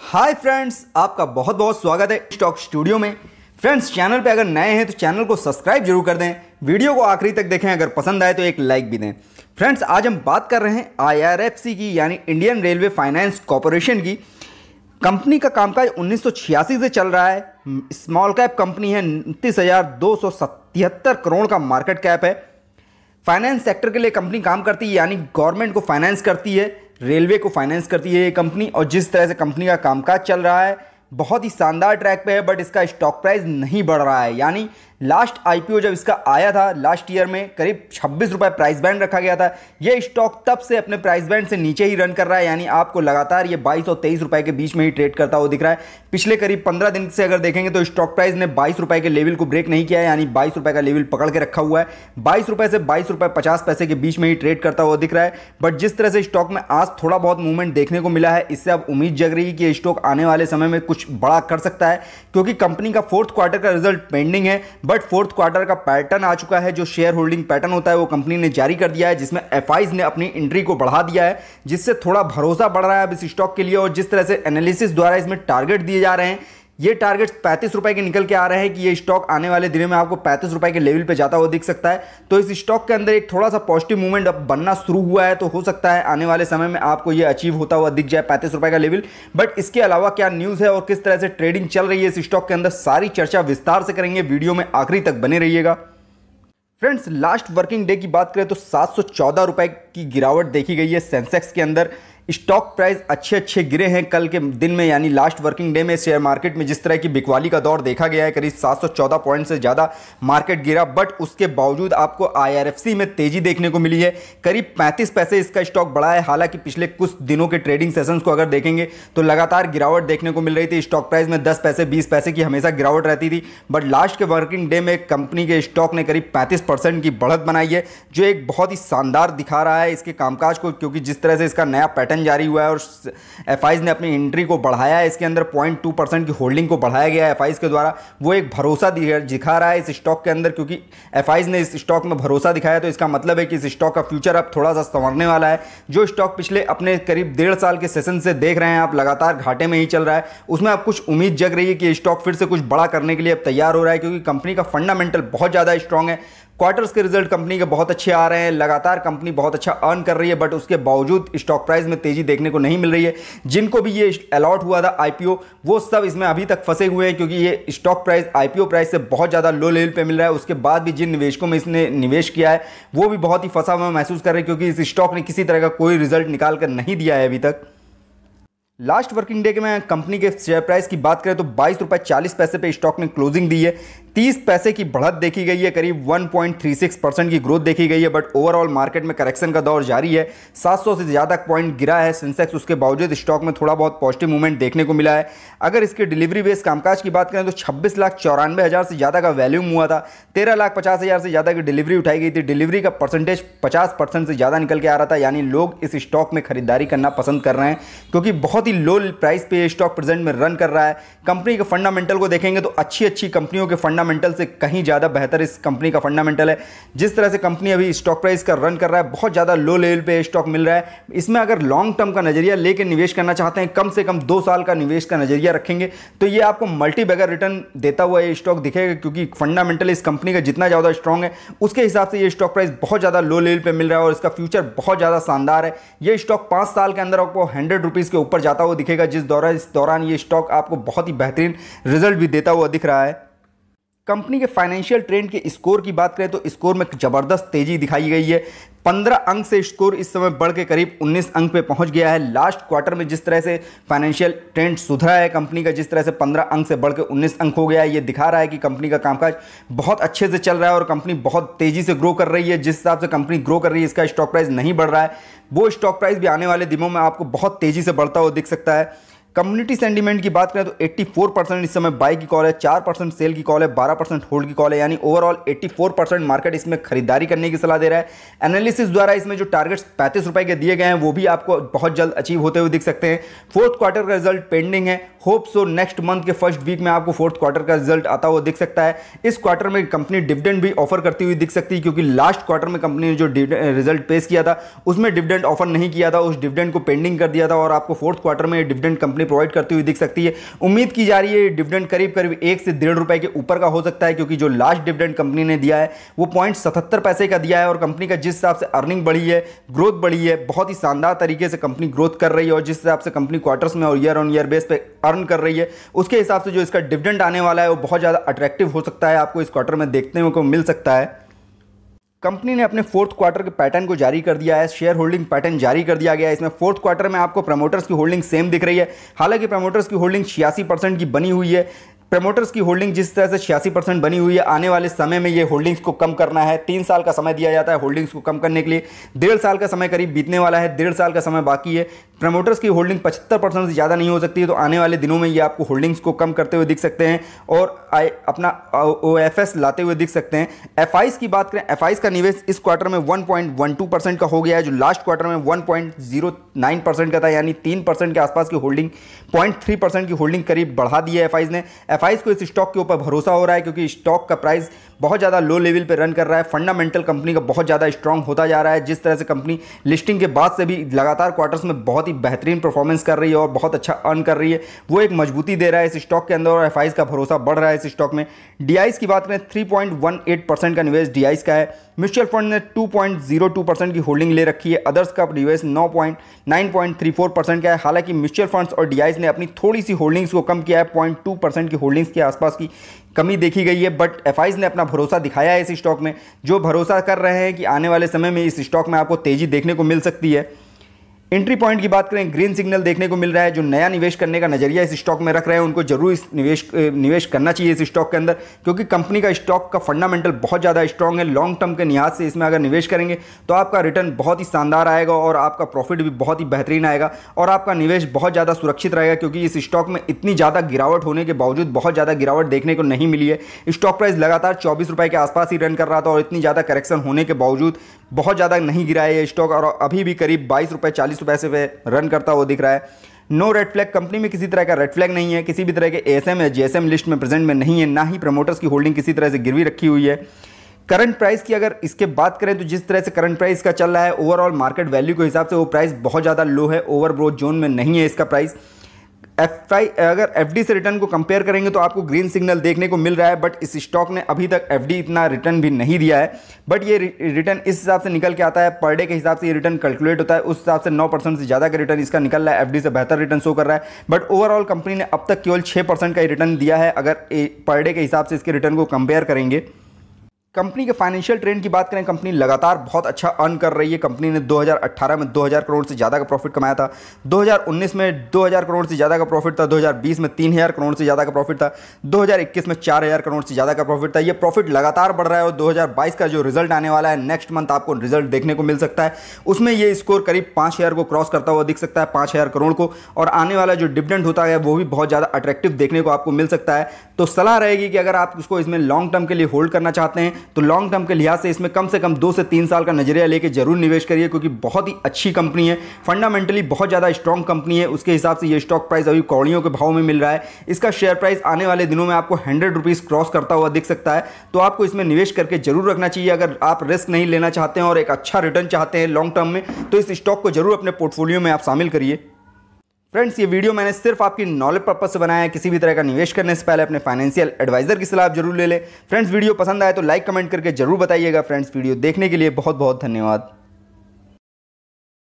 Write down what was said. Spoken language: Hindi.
हाय फ्रेंड्स, आपका बहुत बहुत स्वागत है स्टॉक स्टूडियो में। फ्रेंड्स, चैनल पे अगर नए हैं तो चैनल को सब्सक्राइब जरूर कर दें, वीडियो को आखिरी तक देखें, अगर पसंद आए तो एक लाइक भी दें। फ्रेंड्स, आज हम बात कर रहे हैं IRFC की यानी इंडियन रेलवे फाइनेंस कॉरपोरेशन की। कंपनी का कामकाज 1986 से चल रहा है। स्मॉल कैप कंपनी है, 29,277 करोड़ का मार्केट कैप है। फाइनेंस सेक्टर के लिए कंपनी काम करती है, यानी गवर्नमेंट को फाइनेंस करती है, रेलवे को फाइनेंस करती है ये कंपनी। और जिस तरह से कंपनी का कामकाज चल रहा है बहुत ही शानदार ट्रैक पे है, बट इसका स्टॉक प्राइस नहीं बढ़ रहा है। यानी लास्ट IPO जब इसका आया था लास्ट ईयर में करीब 26 रुपये प्राइस बैंड रखा गया था। ये स्टॉक तब से अपने प्राइस बैंड से नीचे ही रन कर रहा है, यानी आपको लगातार ये 22 और 23 रुपये के बीच में ही ट्रेड करता हुआ दिख रहा है। पिछले करीब 15 दिन से अगर देखेंगे तो स्टॉक प्राइस ने 22 रुपये के लेवल को ब्रेक नहीं किया है, यानी 22 रुपये का लेवल पकड़ के रखा हुआ है। 22 रुपये से 22 रुपये 50 पैसे के बीच में ही ट्रेड करता हुआ दिख रहा है। बट जिस तरह से स्टॉक में आज थोड़ा बहुत मूवमेंट देखने को मिला है, इससे अब उम्मीद जग रही है कि स्टॉक आने वाले समय में कुछ बड़ा कर सकता है, क्योंकि कंपनी का फोर्थ क्वार्टर का रिजल्ट पेंडिंग है। बट फोर्थ क्वार्टर का पैटर्न आ चुका है, जो शेयर होल्डिंग पैटर्न होता है वो कंपनी ने जारी कर दिया है, जिसमें FIs ने अपनी एंट्री को बढ़ा दिया है, जिससे थोड़ा भरोसा बढ़ रहा है अब इस स्टॉक के लिए। और जिस तरह से एनालिसिस द्वारा इसमें टारगेट दिए जा रहे हैं, ये टारगेट 35 रुपए के निकल के आ रहे हैं कि ये स्टॉक आने वाले दिनों में आपको 35 रुपए के लेवल पे जाता हुआ दिख सकता है। तो इस स्टॉक के अंदर एक थोड़ा सा पॉजिटिव मूवमेंट अब बनना शुरू हुआ है, तो हो सकता है आने वाले समय में आपको ये अचीव होता हुआ दिख जाए 35 रुपए का लेवल। बट इसके अलावा क्या न्यूज़ है और किस तरह से ट्रेडिंग चल रही है इस स्टॉक के अंदर, सारी चर्चा विस्तार से करेंगे। वीडियो में आखिरी तक बने रहिएगा। फ्रेंड्स, लास्ट वर्किंग डे की बात करें तो 714 रुपए की गिरावट देखी गई है सेंसेक्स के अंदर। स्टॉक प्राइस अच्छे गिरे हैं कल के दिन में, यानी लास्ट वर्किंग डे में शेयर मार्केट में जिस तरह की बिकवाली का दौर देखा गया है, करीब 714 पॉइंट से ज़्यादा मार्केट गिरा। बट उसके बावजूद आपको IRFC में तेजी देखने को मिली है, करीब 35 पैसे इसका स्टॉक बढ़ा है। हालांकि पिछले कुछ दिनों के ट्रेडिंग सेशंस को अगर देखेंगे तो लगातार गिरावट देखने को मिल रही थी। स्टॉक प्राइस में 10 पैसे 20 पैसे की हमेशा गिरावट रहती थी, बट लास्ट के वर्किंग डे में कंपनी के स्टॉक ने करीब 35% की बढ़त बनाई है, जो एक बहुत ही शानदार दिखा रहा है इसके कामकाज को, क्योंकि जिस तरह से इसका नया पैटर्न जारी हुआ है और FIs ने अपनी एंट्री को बढ़ाया है, इसके अंदर 0.2% की होल्डिंग को बढ़ाया गया है FIs के द्वारा। वो एक भरोसा दिखा रहा है इस स्टॉक के अंदर, क्योंकि FIs ने इस स्टॉक में भरोसा दिखाया, तो इसका मतलब है कि इस स्टॉक का फ्यूचर अब थोड़ा सा संवरने वाला है। जो स्टॉक पिछले अपने करीब 1.5 साल के सेशन से देख रहे हैं आप लगातार घाटे में ही चल रहा है, उसमें अब कुछ उम्मीद जग रही है कि स्टॉक फिर से कुछ बड़ा करने के लिए अब तैयार हो रहा है, क्योंकि कंपनी का फंडामेंटल बहुत ज़्यादा स्ट्रांग है। क्वार्टर्स के रिजल्ट कंपनी के बहुत अच्छे आ रहे हैं, लगातार कंपनी बहुत अच्छा अर्न कर रही है, बट उसके बावजूद स्टॉक प्राइस में तेजी देखने को नहीं मिल रही है। जिनको भी ये अलॉट हुआ था IPO, वो सब इसमें अभी तक फंसे हुए हैं, क्योंकि ये स्टॉक प्राइस IPO प्राइस से बहुत ज़्यादा लो लेवल पे मिल रहा है। उसके बाद भी जिन निवेशकों में इसने निवेश किया है वो भी बहुत ही फंसा हुआ महसूस कर रहे हैं, क्योंकि इस स्टॉक ने किसी तरह का कोई रिजल्ट निकाल कर नहीं दिया है अभी तक। लास्ट वर्किंग डे के में कंपनी के शेयर प्राइस की बात करें तो 22 रुपये 40 पैसे पे स्टॉक ने क्लोजिंग दी है। 30 पैसे की बढ़त देखी गई है, करीब 1.36% की ग्रोथ देखी गई है। बट ओवरऑल मार्केट में करेक्शन का दौर जारी है, 700 से ज़्यादा पॉइंट गिरा है सेंसेक्स। उसके बावजूद स्टॉक में थोड़ा बहुत पॉजिटिव मूवमेंट देखने को मिला है। अगर इसके डिलीवरी बेस्ड कामकाज की बात करें तो 26,94,000 से ज़्यादा का वैल्यूम हुआ था, 13,50,000 से ज़्यादा की डिलीवरी उठाई गई थी। डिलीवरी का परसेंटेज 50% से ज़्यादा निकल के आ रहा था, यानी लोग इस स्टॉक में खरीदारी करना पसंद कर रहे हैं, क्योंकि बहुत ही लो प्राइस पे स्टॉक प्रेजेंट में रन कर रहा है। कंपनी के फंडामेंटल को देखेंगे तो अच्छी कंपनियों के फंडामेंटल से कहीं ज़्यादा बेहतर इस कंपनी का फंडामेंटल है। जिस तरह से कंपनी अभी स्टॉक प्राइस का रन कर रहा है, बहुत ज़्यादा लो लेवल पे स्टॉक मिल रहा है। इसमें अगर लॉन्ग टर्म का नजरिया लेकर निवेश करना चाहते हैं, कम से कम 2 साल का निवेश का नजरिया रखेंगे, तो ये आपको मल्टी बैगर रिटर्न देता हुआ ये स्टॉक दिखेगा, क्योंकि फंडामेंटल इस कंपनी का जितना ज़्यादा स्ट्रॉन्ग है उसके हिसाब से ये स्टॉक प्राइस बहुत ज़्यादा लो लेवल पे मिल रहा है और इसका फ्यूचर बहुत ज़्यादा शानदार है। ये स्टॉक 5 साल के अंदर आपको 100 रुपीज़ के ऊपर जाता हुआ दिखेगा, इस दौरान ये स्टॉक आपको बहुत ही बेहतरीन रिजल्ट भी देता हुआ दिख रहा है। कंपनी के फाइनेंशियल ट्रेंड के स्कोर की बात करें तो स्कोर में जबरदस्त तेजी दिखाई गई है। 15 अंक से स्कोर इस समय बढ़ के करीब 19 अंक पे पहुंच गया है। लास्ट क्वार्टर में जिस तरह से फाइनेंशियल ट्रेंड सुधरा है कंपनी का, जिस तरह से 15 अंक से बढ़ के 19 अंक हो गया है, ये दिखा रहा है कि कंपनी का कामकाज बहुत अच्छे से चल रहा है और कंपनी बहुत तेजी से ग्रो कर रही है। जिस हिसाब से कंपनी ग्रो कर रही है, इसका स्टॉक प्राइस नहीं बढ़ रहा है, वो स्टॉक प्राइस भी आने वाले दिनों में आपको बहुत तेजी से बढ़ता हुआ दिख सकता है। कम्युनिटी सेंटीमेंट की बात करें तो 84% इस समय बाई की कॉल है, 4% सेल की कॉल है, 12% होल्ड की कॉल है, यानी ओवरऑल 84% मार्केट इसमें खरीदारी करने की सलाह दे रहा है। एनालिसिस द्वारा इसमें जो टारगेट्स 35 रुपए के दिए गए हैं वो भी आपको बहुत जल्द अचीव होते हुए दिख सकते हैं। फोर्थ क्वार्टर का रिजल्ट पेंडिंग है, होप सो नेक्स्ट मंथ के फर्स्ट वीक में आपको फोर्थ क्वार्टर का रिजल्ट आता हुआ दिख सकता है। इस क्वार्टर में कंपनी डिविडेंड भी ऑफर करती हुई दिख सकती है, क्योंकि लास्ट क्वार्टर में कंपनी ने जो रिजल्ट पेश किया था उसमें डिविडेंड ऑफर नहीं किया था, उस डिविडेंड को पेंडिंग कर दिया था और आपको फोर्थ क्वार्टर में डिविडेंड कंपनी प्रोवाइड करती हुई दिख सकती है। उम्मीद की जा रही है डिविडेंड करीब करीब 1 से 1.5 रुपए के ऊपर का हो सकता है, क्योंकि जो लास्ट डिविडेंड कंपनी ने दिया है वो 0.77 पैसे का दिया है और कंपनी का जिस हिसाब से अर्निंग बढ़ी है, ग्रोथ बढ़ी है, बहुत ही शानदार तरीके से कंपनी ग्रोथ कर रही है और जिस हिसाब से कंपनी क्वार्टर्स में और ईयर ऑन ईयर बेस पे अर्न कर रही है, उसके हिसाब से जो इसका डिविडेंड आने वाला है वो बहुत ज़्यादा अट्रैक्टिव हो सकता है, आपको इस क्वार्टर में देखने को मिल सकता है। कंपनी ने अपने फोर्थ क्वार्टर के पैटर्न को जारी कर दिया है, शेयर होल्डिंग पैटर्न जारी कर दिया गया है। इसमें फोर्थ क्वार्टर में आपको प्रमोटर्स की होल्डिंग सेम दिख रही है, हालांकि प्रमोटर्स की होल्डिंग 86% की बनी हुई है। प्रमोटर्स की होल्डिंग जिस तरह से 86% बनी हुई है, आने वाले समय में ये होल्डिंग्स को कम करना है। 3 साल का समय दिया जाता है होल्डिंग्स को कम करने के लिए, 1.5 साल का समय करीब बीतने वाला है, 1.5 साल का समय बाकी है। प्रमोटर्स की होल्डिंग 75% से ज़्यादा नहीं हो सकती है, तो आने वाले दिनों में ये आपको होल्डिंग्स को कम करते हुए दिख सकते हैं और अपना OFS लाते हुए दिख सकते हैं। FIs की बात करें, FIs का निवेश इस क्वार्टर में 1.12% का हो गया है, जो लास्ट क्वार्टर में 1.09% का था, यानी 3% के आसपास की होल्डिंग, 0.3% की होल्डिंग करीब बढ़ा दी है FIs ने। FIs को इस स्टॉक के ऊपर भरोसा हो रहा है, क्योंकि स्टॉक का प्राइस बहुत ज़्यादा लो लेवल पे रन कर रहा है। फंडामेंटल कंपनी का बहुत ज़्यादा स्ट्रांग होता जा रहा है। जिस तरह से कंपनी लिस्टिंग के बाद से भी लगातार क्वार्टर्स में बहुत ही बेहतरीन परफॉर्मेंस कर रही है और बहुत अच्छा अर्न कर रही है, वो एक मजबूती दे रहा है इस स्टॉक के अंदर और FIs का भरोसा बढ़ रहा है इस स्टॉक में। DIs की बात करें, 3.18% का निवेश DIs का है। म्यूचुअल फंड ने 2.02% की होल्डिंग ले रखी है। अदर्स का निवेश 9.34% का है। हालांकि म्यूचुअल फंड्स और DIs ने अपनी थोड़ी सी होल्डिंग्स को कम किया है, 0.2% की होल्डिंग्स के आसपास की कमी देखी गई है, बट FIs ने अपना भरोसा दिखाया है इस स्टॉक में, जो भरोसा कर रहे हैं कि आने वाले समय में इस स्टॉक में आपको तेजी देखने को मिल सकती है। एंट्री पॉइंट की बात करें, ग्रीन सिग्नल देखने को मिल रहा है। जो नया निवेश करने का नजरिया इस स्टॉक में रख रहे हैं, उनको जरूर इस निवेश करना चाहिए इस स्टॉक के अंदर, क्योंकि कंपनी का स्टॉक का फंडामेंटल बहुत ज़्यादा स्ट्रांग है। लॉन्ग टर्म के लिहाज से इसमें अगर निवेश करेंगे तो आपका रिटर्न बहुत ही शानदार आएगा और आपका प्रॉफिट भी बहुत ही बेहतरीन आएगा और आपका निवेश बहुत ज़्यादा सुरक्षित रहेगा, क्योंकि इस स्टॉक में इतनी ज़्यादा गिरावट होने के बावजूद बहुत ज़्यादा गिरावट देखने को नहीं मिली है। स्टॉक प्राइस लगातार 24 रुपये के आसपास ही रन कर रहा था और इतनी ज़्यादा करेक्शन होने के बावजूद बहुत ज़्यादा नहीं गिरा है ये स्टॉक और अभी भी करीब 22 रुपये 40 रुपये से रन करता हुआ दिख रहा है। नो रेड फ्लैग, कंपनी में किसी तरह का रेड फ्लैग नहीं है, किसी भी तरह के ASM या GSM लिस्ट में प्रेजेंट में नहीं है, ना ही प्रमोटर्स की होल्डिंग किसी तरह से गिरवी रखी हुई है। करंट प्राइस की अगर इसके बात करें तो जिस तरह से करंट प्राइस का चल रहा है, ओवरऑल मार्केट वैल्यू के हिसाब से वो प्राइस बहुत ज़्यादा लो है, ओवरब्रोथ जोन में नहीं है इसका प्राइस। अगर FD से रिटर्न को कंपेयर करेंगे तो आपको ग्रीन सिग्नल देखने को मिल रहा है, बट इस स्टॉक ने अभी तक FD इतना रिटर्न भी नहीं दिया है। बट ये रिटर्न इस हिसाब से निकल के आता है, पर डे के हिसाब से ये रिटर्न कैलकुलेट होता है, उस हिसाब से 9% से ज़्यादा का रिटर्न इसका निकल रहा है। FD से बेहतर रिटर्न शो कर रहा है, बट ओवरऑल कंपनी ने अब तक केवल 6% का ही रिटर्न दिया है अगर पर डे के हिसाब से इसके रिटर्न को कंपेयर करेंगे। कंपनी के फाइनेंशियल ट्रेंड की बात करें, कंपनी लगातार बहुत अच्छा अर्न कर रही है। कंपनी ने 2018 में 2000 करोड़ से ज़्यादा का प्रॉफिट कमाया था, 2019 में 2000 करोड़ से ज़्यादा का प्रॉफिट था, 2020 में 3000 करोड़ से ज़्यादा का प्रॉफिट था, 2021 में 4000 करोड़ से ज़्यादा का प्रॉफिट था। ये प्रॉफिट लगातार बढ़ रहा है और 2022 का जो रिजल्ट आने वाला है, नेक्स्ट मंथ आपको रिजल्ट देखने को मिल सकता है, उसमें ये स्कोर करीब 5000 को क्रॉस करता हुआ दिख सकता है, 5000 करोड़ को, और आने वाला जो डिविडेंड होता है वो भी बहुत ज़्यादा अट्रैक्टिव देखने को आपको मिल सकता है। तो सलाह रहेगी कि अगर आप उसको इसमें लॉन्ग टर्म के लिए होल्ड करना चाहते हैं तो लॉन्ग टर्म के लिहाज से इसमें कम से कम 2 से 3 साल का नजरिया लेके जरूर निवेश करिए, क्योंकि बहुत ही अच्छी कंपनी है, फंडामेंटली बहुत ज़्यादा स्ट्रांग कंपनी है। उसके हिसाब से ये स्टॉक प्राइस अभी कौड़ियों के भाव में मिल रहा है। इसका शेयर प्राइस आने वाले दिनों में आपको 100 रुपीज़ क्रॉस करता हुआ दिख सकता है, तो आपको इसमें निवेश करके जरूर रखना चाहिए। अगर आप रिस्क नहीं लेना चाहते हैं और एक अच्छा रिटर्न चाहते हैं लॉन्ग टर्म में, तो इस स्टॉक को जरूर अपने पोर्टफोलियो में आप शामिल करिए। फ्रेंड्स, ये वीडियो मैंने सिर्फ आपकी नॉलेज पर्पस से बनाया है। किसी भी तरह का निवेश करने से पहले अपने फाइनेंशियल एडवाइजर की सलाह जरूर ले लें। फ्रेंड्स, वीडियो पसंद आए तो लाइक कमेंट करके जरूर बताइएगा। फ्रेंड्स, वीडियो देखने के लिए बहुत बहुत धन्यवाद।